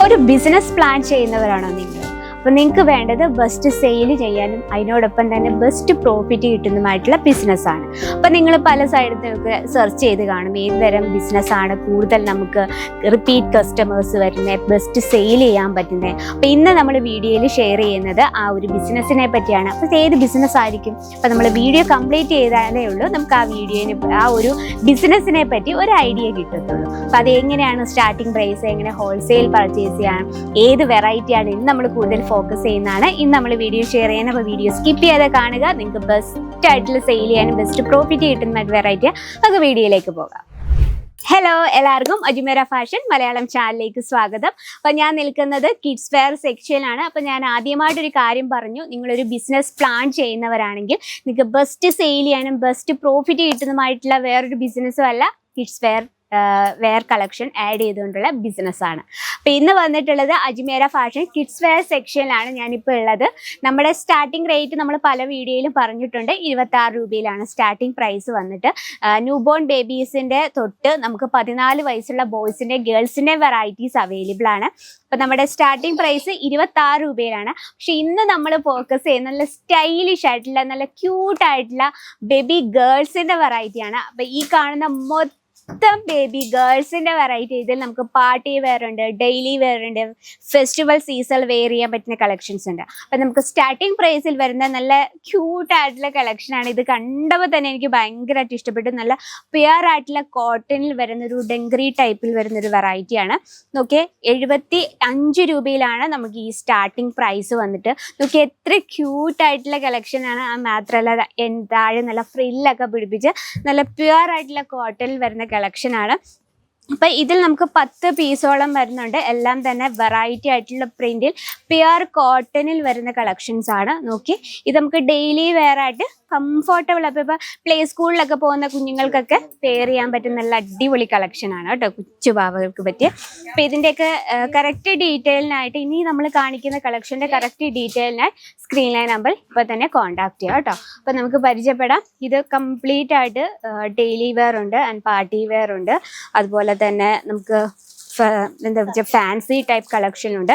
ഒരു business plan ചെയ്യുന്നവരാണോ നിങ്ങൾ? അപ്പോൾ നിങ്ങൾക്ക് വേണ്ടത് ബെസ്റ്റ് സെയിൽ ചെയ്യാനും അതിനോടൊപ്പം തന്നെ ബെസ്റ്റ് പ്രോഫിറ്റ് കിട്ടുന്നതുമായിട്ടുള്ള ബിസിനസ്സാണ്. അപ്പോൾ നിങ്ങൾ പല സൈഡിലൊക്കെ സെർച്ച് ചെയ്ത് കാണും ഏത് തരം ബിസിനസ്സാണ് കൂടുതൽ നമുക്ക് റിപ്പീറ്റ് കസ്റ്റമേഴ്സ് വരുന്നത്, ബെസ്റ്റ് സെയിൽ ചെയ്യാൻ പറ്റുന്നത്. അപ്പോൾ ഇന്ന് നമ്മൾ വീഡിയോയിൽ ഷെയർ ചെയ്യുന്നത് ആ ഒരു ബിസിനസ്സിനെ പറ്റിയാണ്. അപ്പോൾ ഏത് ബിസിനസ് ആയിരിക്കും? അപ്പോൾ നമ്മൾ വീഡിയോ കംപ്ലീറ്റ് ചെയ്താലേ ഉള്ളൂ നമുക്ക് ആ ഒരു ബിസിനസ്സിനെ പറ്റി ഒരു ഐഡിയ കിട്ടത്തുള്ളൂ. അപ്പോൾ അത് എങ്ങനെയാണ് സ്റ്റാർട്ടിംഗ് പ്രൈസ്, എങ്ങനെ ഹോൾസെയിൽ പർച്ചേസ് ചെയ്യാം, ഏത് വെറൈറ്റിയാണ് ഇന്ന് നമ്മൾ കൂടുതൽ ഫോക്കസ് ചെയ്യുന്നതാണ് ഇന്ന് നമ്മൾ വീഡിയോ ഷെയർ ചെയ്യാൻ. അപ്പോൾ വീഡിയോ സ്കിപ്പ് ചെയ്ത് കാണുക. നിങ്ങൾക്ക് ബെസ്റ്റ് ആയിട്ടുള്ള സെയിൽ ചെയ്യാനും ബെസ്റ്റ് പ്രോഫിറ്റ് കിട്ടുന്ന വെറൈറ്റി നമുക്ക് വീഡിയോയിലേക്ക് പോകാം. ഹലോ, എല്ലാവർക്കും അജ്മേര ഫാഷൻ മലയാളം ചാനലിലേക്ക് സ്വാഗതം. അപ്പോൾ ഞാൻ നിൽക്കുന്നത് കിഡ്സ് വെയർ സെക്ഷനിലാണ്. അപ്പോൾ ഞാൻ ആദ്യമായിട്ടൊരു കാര്യം പറഞ്ഞു, നിങ്ങളൊരു ബിസിനസ് പ്ലാൻ ചെയ്യുന്നവരാണെങ്കിൽ നിങ്ങൾക്ക് ബെസ്റ്റ് സെയിൽ ചെയ്യാനും ബെസ്റ്റ് പ്രോഫിറ്റ് കിട്ടുന്നതുമായിട്ടുള്ള വേറൊരു ബിസിനസ്സും അല്ല കിഡ്സ് വെയർ കളക്ഷൻ ആഡ് ചെയ്തുകൊണ്ടുള്ള ബിസിനസ്സാണ്. അപ്പോൾ ഇന്ന് വന്നിട്ടുള്ളത് അജ്മേര ഫാഷൻ കിഡ്സ് വെയർ സെക്ഷനിലാണ് ഞാനിപ്പോൾ ഉള്ളത്. നമ്മുടെ സ്റ്റാർട്ടിംഗ് റേറ്റ് നമ്മൾ പല വീഡിയോയിലും പറഞ്ഞിട്ടുണ്ട്, 26 രൂപയിലാണ് സ്റ്റാർട്ടിംഗ് പ്രൈസ് വന്നിട്ട്. ന്യൂ ബോൺ ബേബീസിൻ്റെ തൊട്ട് നമുക്ക് 14 വയസ്സുള്ള ബോയ്സിൻ്റെ ഗേൾസിൻ്റെ വെറൈറ്റീസ് അവൈലബിൾ ആണ്. അപ്പോൾ നമ്മുടെ സ്റ്റാർട്ടിംഗ് പ്രൈസ് 26 രൂപയിലാണ്. പക്ഷെ ഇന്ന് നമ്മൾ ഫോക്കസ് ചെയ്യുന്ന നല്ല സ്റ്റൈലിഷ് ആയിട്ടുള്ള നല്ല ക്യൂട്ടായിട്ടുള്ള ബേബി ഗേൾസിൻ്റെ വെറൈറ്റിയാണ്. അപ്പോൾ ഈ കാണുന്ന മൊത്തം ബേബി ഗേൾസിന്റെ വെറൈറ്റി. ഇതിൽ നമുക്ക് പാർട്ടി വെയർ ഉണ്ട്, ഡെയിലി വെയർ ഉണ്ട്, ഫെസ്റ്റിവൽ സീസൺ വെയർ ചെയ്യാൻ പറ്റുന്ന കളക്ഷൻസ് ഉണ്ട്. അപ്പം നമുക്ക് സ്റ്റാർട്ടിംഗ് പ്രൈസിൽ വരുന്ന നല്ല ക്യൂട്ട് ആയിട്ടുള്ള കളക്ഷനാണ്. ഇത് കണ്ടപ്പോൾ തന്നെ എനിക്ക് ഭയങ്കരമായിട്ട് ഇഷ്ടപ്പെട്ടു. നല്ല പ്യുവർ ആയിട്ടുള്ള കോട്ടണിൽ വരുന്നൊരു ഡെങ്കറി ടൈപ്പിൽ വരുന്നൊരു വെറൈറ്റിയാണ്. നോക്കിയേ, 75 രൂപയിലാണ് നമുക്ക് ഈ സ്റ്റാർട്ടിംഗ് പ്രൈസ് വന്നിട്ട്. നോക്കിയേ എത്ര ക്യൂട്ടായിട്ടുള്ള കളക്ഷനാണ്. ആ മാത്രമല്ല താഴെ നല്ല ഫ്രില്ലൊക്കെ പിടിപ്പിച്ച് നല്ല പ്യുവർ ആയിട്ടുള്ള കോട്ടണിൽ വരുന്ന കളക്ഷനാണ്. അപ്പം ഇതിൽ നമുക്ക് 10 പീസോളം വരുന്നുണ്ട്. എല്ലാം തന്നെ വെറൈറ്റി ആയിട്ടുള്ള പ്രിന്റിൽ പ്യുവർ കോട്ടണിൽ വരുന്ന കളക്ഷൻസ് ആണ്. നോക്കി, ഇത് നമുക്ക് ഡെയിലി വെയർ ആയിട്ട് കംഫർട്ടബിൾ. അപ്പോൾ ഇപ്പോൾ പ്ലേ സ്കൂളിലൊക്കെ പോകുന്ന കുഞ്ഞുങ്ങൾക്കൊക്കെ പെയർ ചെയ്യാൻ പറ്റുന്ന നല്ല അടിപൊളി കളക്ഷനാണ് കേട്ടോ, കൊച്ചു പാവകൾക്ക് പറ്റിയ. അപ്പോൾ ഇതിൻ്റെയൊക്കെ കറക്റ്റ് ഡീറ്റെയിലിനായിട്ട് ഇനി നമ്മൾ കാണിക്കുന്ന കളക്ഷൻ്റെ കറക്റ്റ് ഡീറ്റെയിലിനായി സ്ക്രീൻ ലൈൻ നമ്പർ ഇപ്പോൾ തന്നെ കോൺടാക്ട് ചെയ്യാം കേട്ടോ. അപ്പോൾ നമുക്ക് പരിചയപ്പെടാം. ഇത് കംപ്ലീറ്റ് ആയിട്ട് ഡെയിലി വെയർ ഉണ്ട് ആൻഡ് പാർട്ടി വെയർ ഉണ്ട്. അതുപോലെ തന്നെ നമുക്ക് എന്താ വെച്ചാൽ ഫാൻസി ടൈപ്പ് കളക്ഷൻ ഉണ്ട്.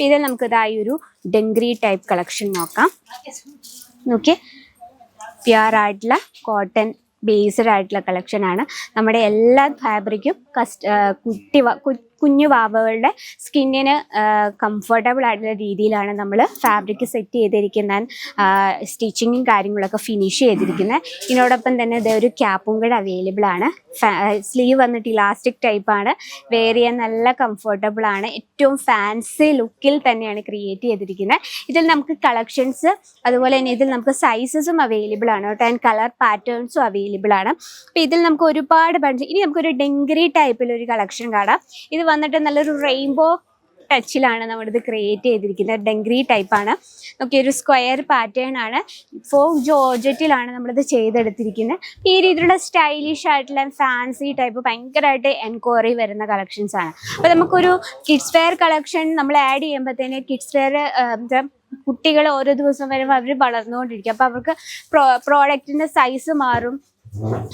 ഇതിൽ നമുക്ക് ഇതായി ഒരു ഡെങ്കറി ടൈപ്പ് കളക്ഷൻ നോക്കാം. നോക്കി, പ്യുവർ ആയിട്ടുള്ള കോട്ടൺ ബേസ്ഡ് ആയിട്ടുള്ള കളക്ഷനാണ്. നമ്മുടെ എല്ലാ ഫാബ്രിക്കും കുഞ്ഞു വാവകളുടെ സ്കിന്നിന് കംഫർട്ടബിൾ ആയിട്ടുള്ള രീതിയിലാണ് നമ്മൾ ഫാബ്രിക് സെറ്റ് ചെയ്തിരിക്കുന്ന സ്റ്റിച്ചിങ്ങും കാര്യങ്ങളൊക്കെ ഫിനിഷ് ചെയ്തിരിക്കുന്നത്. ഇതിനോടൊപ്പം തന്നെ ഇത് ഒരു ക്യാപ്പും കൂടെ അവൈലബിൾ ആണ്. സ്ലീവ് വന്നിട്ട് ഇലാസ്റ്റിക് ടൈപ്പാണ്. വെയർ ചെയ്യാൻ നല്ല കംഫർട്ടബിൾ ആണ്. ഏറ്റവും ഫാൻസി ലുക്കിൽ തന്നെയാണ് ക്രിയേറ്റ് ചെയ്തിരിക്കുന്നത്. ഇതിൽ നമുക്ക് കളക്ഷൻസ് അതുപോലെ തന്നെ ഇതിൽ നമുക്ക് സൈസസും അവൈലബിൾ ആണ് കേട്ടോ, ആൻഡ് കളർ പാറ്റേൺസും അവൈലബിൾ ആണ്. അപ്പോൾ ഇതിൽ നമുക്ക് ഒരുപാട് ഇനി നമുക്കൊരു ഡെങ്കറി ടൈപ്പിലൊരു കളക്ഷൻ കാണാം. ഇത് വന്നിട്ട് നല്ലൊരു റെയിൻബോ ടച്ചിലാണ് നമ്മളിത് ക്രിയേറ്റ് ചെയ്തിരിക്കുന്നത്. ഡെങ്കറി ടൈപ്പാണ്. നോക്കി, ഒരു സ്ക്വയർ പാറ്റേൺ ആണ്. ഫോക്ക് ജോർജറ്റിലാണ് നമ്മളിത് ചെയ്തെടുത്തിരിക്കുന്നത്. ഈ രീതിയിലുള്ള സ്റ്റൈലിഷ് ആയിട്ടുള്ള ഫാൻസി ടൈപ്പ് ഭയങ്കരമായിട്ട് എൻക്വയറി വരുന്ന കളക്ഷൻസ് ആണ്. അപ്പോൾ നമുക്കൊരു കിഡ്സ് വെയർ കളക്ഷൻ നമ്മൾ ആഡ് ചെയ്യുമ്പോഴത്തേന് കിഡ്സ് വെയർ കുട്ടികൾ ഓരോ ദിവസം വരുമ്പോൾ അവർ വളർന്നുകൊണ്ടിരിക്കും. അപ്പോൾ അവർക്ക് പ്രോഡക്റ്റിൻ്റെ സൈസ് മാറും.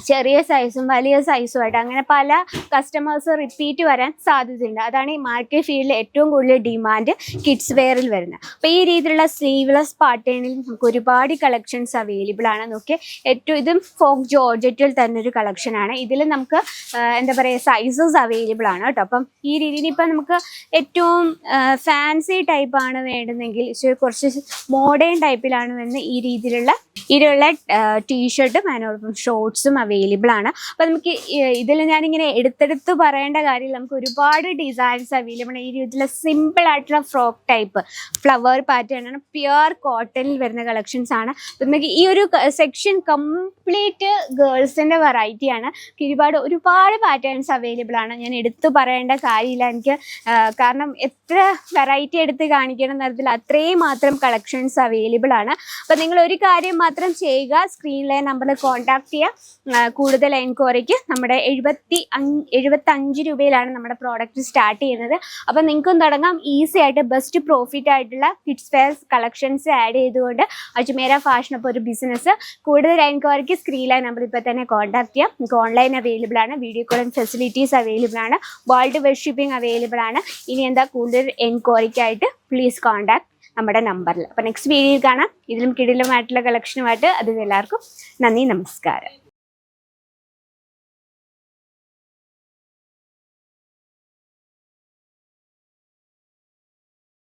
ചെറിയ സൈസും വലിയ സൈസുമായിട്ട് അങ്ങനെ പല കസ്റ്റമേഴ്സ് റിപ്പീറ്റ് വരാൻ സാധ്യതയുണ്ട്. അതാണ് ഈ മാർക്കറ്റ് ഫീൽഡിൽ ഏറ്റവും കൂടുതൽ ഡിമാൻഡ് കിഡ്സ് വെയറിൽ വരുന്നത്. അപ്പോൾ ഈ രീതിയിലുള്ള സ്ലീവ്ലെസ് പാറ്റേണിൽ നമുക്ക് ഒരുപാട് കളക്ഷൻസ് അവൈലബിൾ ആണ്. നോക്കി, ഇതും ഫോക്ക് ജോർജറ്റിൽ തന്നെ ഒരു കളക്ഷനാണ്. ഇതിൽ നമുക്ക് എന്താ പറയുക സൈസസ് അവൈലബിൾ ആണ് കേട്ടോ. അപ്പം ഈ രീതിയിൽ ഇപ്പം നമുക്ക് ഏറ്റവും ഫാൻസി ടൈപ്പാണ് വേണ്ടുന്നെങ്കിൽ കുറച്ച് മോഡേൺ ടൈപ്പിലാണ് വരുന്നത്. ഈ രീതിയിലുള്ള ടീഷർട്ടും അതിനോടൊപ്പം ഷോർട്സും അവൈലബിൾ ആണ്. അപ്പോൾ നമുക്ക് ഇതിൽ ഞാനിങ്ങനെ എടുത്തെടുത്ത് പറയേണ്ട കാര്യം, നമുക്ക് ഒരുപാട് ഡിസൈൻസ് അവൈലബിൾ ആണ്. ഈ രീതിയിലുള്ള സിമ്പിൾ ആയിട്ടുള്ള ഫ്രോക്ക് ടൈപ്പ് ഫ്ലവർ പാറ്റേൺ ആണ്. പ്യുവർ കോട്ടണിൽ വരുന്ന കളക്ഷൻസ് ആണ്. അപ്പോൾ നമുക്ക് ഈ ഒരു സെക്ഷൻ കംപ്ലീറ്റ് ഗേൾസിൻ്റെ വെറൈറ്റിയാണ്. ഒരുപാട് പാറ്റേൺസ് അവൈലബിൾ ആണ്. ഞാൻ എടുത്തു പറയേണ്ട കാര്യമില്ല എനിക്ക്, കാരണം എത്ര വെറൈറ്റി എടുത്ത് കാണിക്കണം തരത്തിൽ അത്രയും മാത്രം കളക്ഷൻസ് അവൈലബിൾ ആണ്. അപ്പോൾ നിങ്ങൾ ഒരു കാര്യം മാത്രം ചെയ്യുക, സ്ക്രീനിലെ നമ്പറിൽ കോൺടാക്ട് ചെയ്യുക. കൂടുതൽ എൻക്വയറിക്ക് നമ്മുടെ 75 രൂപയിലാണ് നമ്മുടെ പ്രോഡക്റ്റ് സ്റ്റാർട്ട് ചെയ്യുന്നത്. അപ്പം നിങ്ങൾക്കും തുടങ്ങാം ഈസി ആയിട്ട് ബെസ്റ്റ് പ്രോഫിറ്റ് ആയിട്ടുള്ള കിഡ്സ് വെയർ കളക്ഷൻസ് ആഡ് ചെയ്തുകൊണ്ട് അജ്മേര ഫാഷൻ അപ്പോൾ ഒരു ബിസിനസ്. കൂടുതൽ എൻക്വയറിക്ക് സ്ക്രീനിലെ നമ്പർ ഇപ്പോൾ തന്നെ കോൺടാക്ട് ചെയ്യാം. നിങ്ങൾക്ക് ഓൺലൈൻ അവൈലബിൾ ആണ്, വീഡിയോ കോളിംഗ് ഫെസിലിറ്റീസ് അവൈലബിൾ ആണ്, വേൾഡ് വൈഡ് ഷിപ്പിംഗ് അവൈലബിൾ ആണ്. ഇനി എന്താ കൂടുതൽ എൻക്വയറിക്കായിട്ട് പ്ലീസ് കോൺടാക്ട് നമ്മുടെ നമ്പറിൽ. അപ്പോൾ നെക്സ്റ്റ് വീഡിയോയിൽ കാണാം ഇതിലും കിടിലുമായിട്ടുള്ള കളക്ഷനുമായിട്ട്. അതിൽ എല്ലാവർക്കും നന്ദി, നമസ്കാരം.